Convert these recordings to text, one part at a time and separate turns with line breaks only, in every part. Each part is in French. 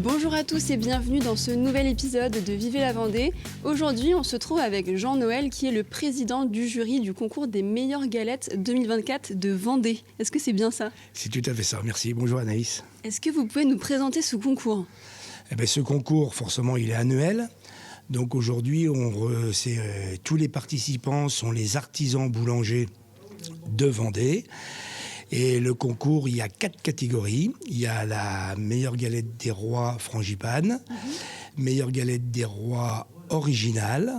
Bonjour à tous et bienvenue dans ce nouvel épisode de Vivez la Vendée. Aujourd'hui, on se trouve avec Jean-Noël qui est le président du jury du concours des meilleures galettes 2024 de Vendée. Est-ce que c'est bien ça?
C'est tout à fait ça, merci. Bonjour Anaïs.
Est-ce que vous pouvez nous présenter ce concours?
Ce concours, forcément, il est annuel. Donc aujourd'hui, tous les participants sont les artisans boulangers de Vendée. Et le concours, il y a 4 catégories. Il y a la meilleure galette des rois frangipane, meilleure galette des rois originale,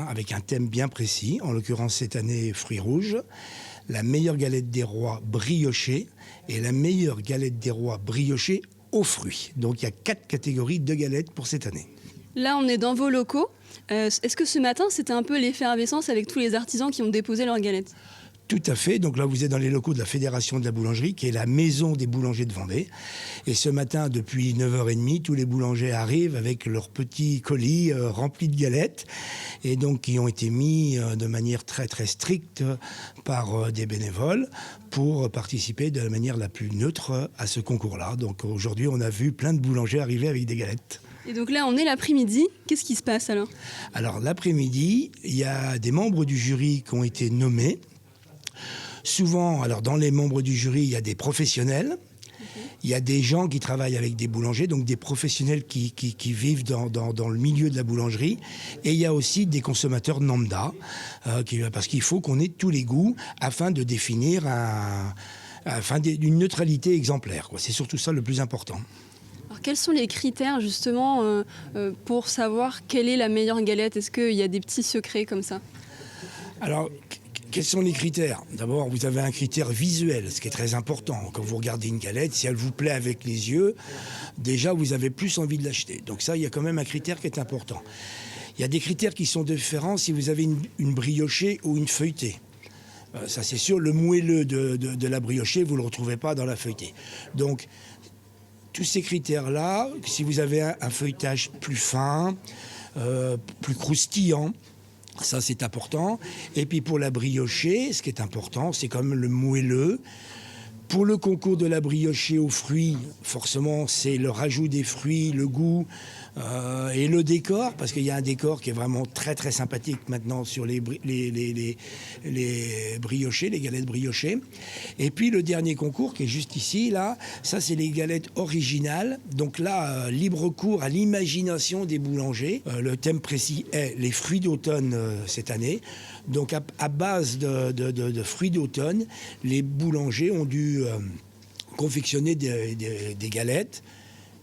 avec un thème bien précis, en l'occurrence cette année fruits rouges, la meilleure galette des rois briochée et la meilleure galette des rois briochée aux fruits. Donc il y a 4 catégories de galettes pour cette année.
Là, on est dans vos locaux. Est-ce que ce matin, c'était un peu l'effervescence avec tous les artisans qui ont déposé leurs galettes?
Tout à fait. Donc là, vous êtes dans les locaux de la Fédération de la boulangerie, qui est la maison des boulangers de Vendée. Et ce matin, depuis 9h30, tous les boulangers arrivent avec leurs petits colis remplis de galettes, et donc qui ont été mis de manière très très stricte par des bénévoles pour participer de la manière la plus neutre à ce concours-là. Donc aujourd'hui, on a vu plein de boulangers arriver avec des galettes.
Et donc là, on est l'après-midi. Qu'est-ce qui se passe alors?
Alors l'après-midi, il y a des membres du jury qui ont été nommés. Souvent, alors dans les membres du jury, il y a des professionnels, il y a des gens qui travaillent avec des boulangers, donc des professionnels qui vivent dans le milieu de la boulangerie, et il y a aussi des consommateurs lambda, parce qu'il faut qu'on ait tous les goûts afin de définir une neutralité exemplaire, quoi. C'est surtout ça le plus important.
Alors, quels sont les critères justement pour savoir quelle est la meilleure galette? Est-ce qu'il y a des petits secrets comme ça?
Alors, quels sont les critères? D'abord, vous avez un critère visuel, ce qui est très important. Quand vous regardez une galette, si elle vous plaît avec les yeux, déjà, vous avez plus envie de l'acheter. Donc ça, il y a quand même un critère qui est important. Il y a des critères qui sont différents si vous avez une briochée ou une feuilletée. Ça, c'est sûr, le moelleux de la briochée, vous ne le retrouvez pas dans la feuilletée. Donc, tous ces critères-là, si vous avez un feuilletage plus fin, plus croustillant, ça, c'est important. Et puis pour la briochée, ce qui est important, c'est quand même le moelleux. Pour le concours de la briochée aux fruits, forcément, c'est le rajout des fruits, le goût et le décor, parce qu'il y a un décor qui est vraiment très très sympathique maintenant sur les briochées, les galettes briochées. Et puis le dernier concours qui est juste ici, là, ça c'est les galettes originales. Donc là, libre cours à l'imagination des boulangers. Le thème précis est les fruits d'automne cette année. Donc à base de fruits d'automne, les boulangers ont dû confectionner des galettes.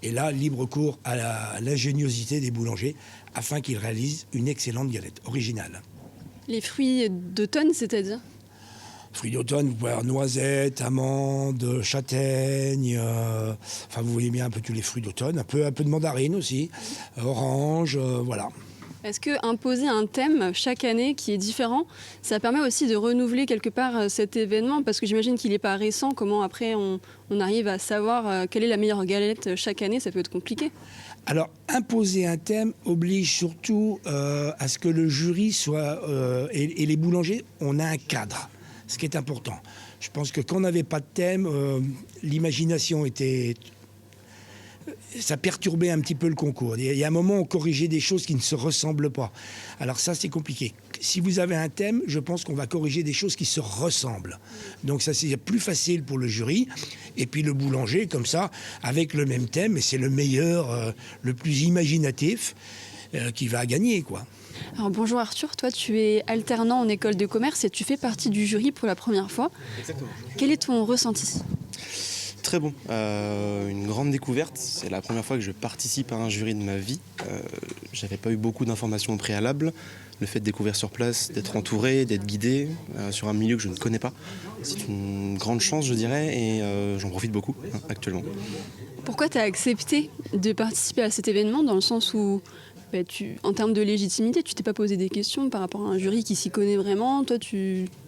Et là, libre cours à l'ingéniosité des boulangers afin qu'ils réalisent une excellente galette originale.
Les fruits d'automne, c'est-à-dire?
Fruits d'automne, vous pouvez avoir noisettes, amandes, châtaignes, enfin vous voyez bien un peu tous les fruits d'automne, un peu de mandarine aussi, orange, voilà.
Est-ce que imposer un thème chaque année qui est différent, ça permet aussi de renouveler quelque part cet événement? Parce que j'imagine qu'il n'est pas récent. Comment après on arrive à savoir quelle est la meilleure galette chaque année? Ça peut être compliqué.
Alors, imposer un thème oblige surtout à ce que le jury soit, et les boulangers, on a un cadre, ce qui est important. Je pense que quand on n'avait pas de thème, l'imagination était... Ça perturbait un petit peu le concours. Il y a un moment où on corrigeait des choses qui ne se ressemblent pas. Alors ça, c'est compliqué. Si vous avez un thème, je pense qu'on va corriger des choses qui se ressemblent. Donc ça, c'est plus facile pour le jury. Et puis le boulanger, comme ça, avec le même thème, et c'est le meilleur, le plus imaginatif, qui va gagner, quoi.
Alors bonjour Arthur, toi tu es alternant en école de commerce et tu fais partie du jury pour la première fois.
Exactement.
Quel est ton ressenti?
Très bon, une grande découverte. C'est la première fois que je participe à un jury de ma vie. J'avais pas eu beaucoup d'informations au préalable. Le fait de découvrir sur place, d'être entouré, d'être guidé sur un milieu que je ne connais pas, c'est une grande chance, je dirais, et j'en profite beaucoup actuellement.
Pourquoi tu as accepté de participer à cet événement dans le sens où en termes de légitimité, tu t'es pas posé des questions par rapport à un jury qui s'y connaît vraiment? Toi,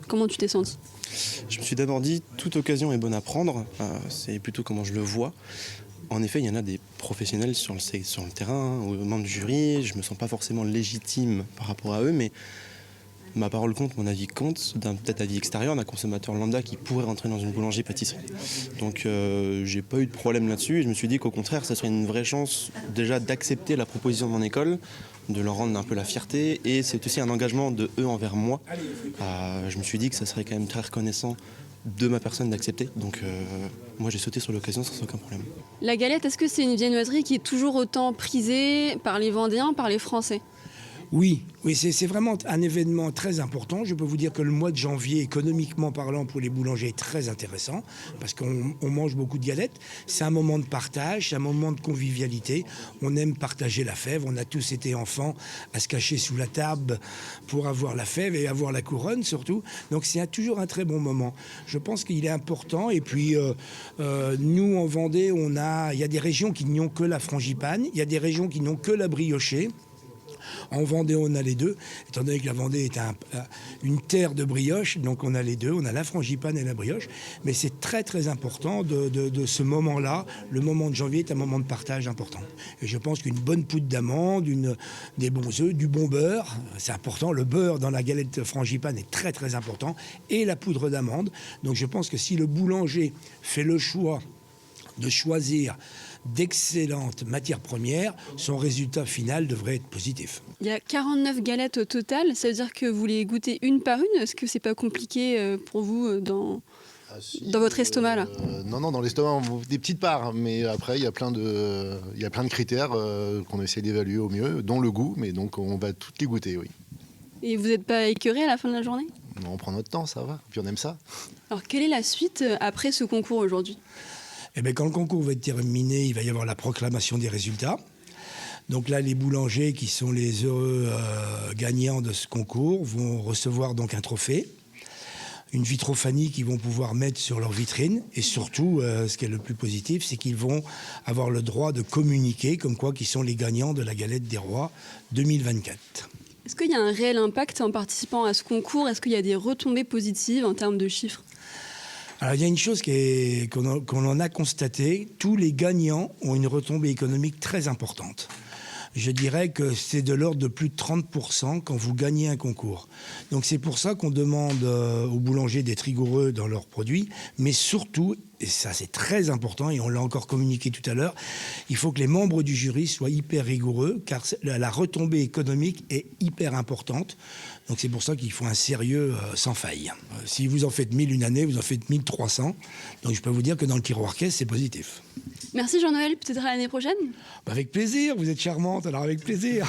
comment tu t'es senti?
Je me suis d'abord dit, toute occasion est bonne à prendre, c'est plutôt comment je le vois. En effet, il y en a des professionnels sur le terrain, aux membres du jury, je me sens pas forcément légitime par rapport à eux, mais Ma parole compte, mon avis compte, d'un peut-être avis extérieur, d'un consommateur lambda qui pourrait rentrer dans une boulangerie-pâtisserie. Donc j'ai pas eu de problème là-dessus et je me suis dit qu'au contraire, ça serait une vraie chance déjà d'accepter la proposition de mon école, de leur rendre un peu la fierté et c'est aussi un engagement de eux envers moi. Je me suis dit que ça serait quand même très reconnaissant de ma personne d'accepter. Donc moi j'ai sauté sur l'occasion sans aucun problème.
La galette, est-ce que c'est une viennoiserie qui est toujours autant prisée par les Vendéens, par les Français ?
Oui, c'est vraiment un événement très important. Je peux vous dire que le mois de janvier, économiquement parlant, pour les boulangers, est très intéressant parce qu'on mange beaucoup de galettes. C'est un moment de partage, c'est un moment de convivialité. On aime partager la fève. On a tous été enfants à se cacher sous la table pour avoir la fève et avoir la couronne surtout. Donc c'est toujours un très bon moment. Je pense qu'il est important. Et puis nous, en Vendée, il y a des régions qui n'ont que la frangipane, il y a des régions qui n'ont que la briochée. En Vendée, on a les deux, étant donné que la Vendée est une terre de brioche, donc on a les deux, on a la frangipane et la brioche. Mais c'est très très important de ce moment-là. Le moment de janvier est un moment de partage important. Et je pense qu'une bonne poudre d'amande, des bons œufs, du bon beurre, c'est important. Le beurre dans la galette frangipane est très très important. Et la poudre d'amande. Donc je pense que si le boulanger fait le choix de choisir d'excellentes matières premières, son résultat final devrait être positif.
Il y a 49 galettes au total, ça veut dire que vous les goûtez une par une. Est-ce que c'est pas compliqué pour vous dans votre estomac là?
Non, dans l'estomac, on bouffe des petites parts, mais après il y a plein de critères qu'on essaie d'évaluer au mieux, dont le goût, mais donc on va toutes les goûter, oui.
Et vous n'êtes pas écœuré à la fin de la journée?
On prend notre temps, ça va, puis on aime ça.
Alors quelle est la suite après ce concours aujourd'hui?
Eh bien, quand le concours va être terminé, il va y avoir la proclamation des résultats. Donc là, les boulangers qui sont les heureux gagnants de ce concours vont recevoir donc un trophée, une vitrophanie qu'ils vont pouvoir mettre sur leur vitrine. Et surtout, ce qui est le plus positif, c'est qu'ils vont avoir le droit de communiquer comme quoi qu'ils sont les gagnants de la Galette des Rois 2024.
Est-ce qu'il y a un réel impact en participant à ce concours? Est-ce qu'il y a des retombées positives en termes de chiffres?
Alors, il y a une chose qu'on en a constaté, tous les gagnants ont une retombée économique très importante. Je dirais que c'est de l'ordre de plus de 30% quand vous gagnez un concours. Donc c'est pour ça qu'on demande aux boulangers d'être rigoureux dans leurs produits, mais surtout, et ça c'est très important, et on l'a encore communiqué tout à l'heure, il faut que les membres du jury soient hyper rigoureux, car la retombée économique est hyper importante. Donc c'est pour ça qu'il faut un sérieux sans faille. Si vous en faites 1000 une année, vous en faites 1300. Donc je peux vous dire que dans le tiroir caisse, c'est positif.
Merci Jean-Noël, peut-être à l'année prochaine?
Avec plaisir, vous êtes charmante, alors avec plaisir.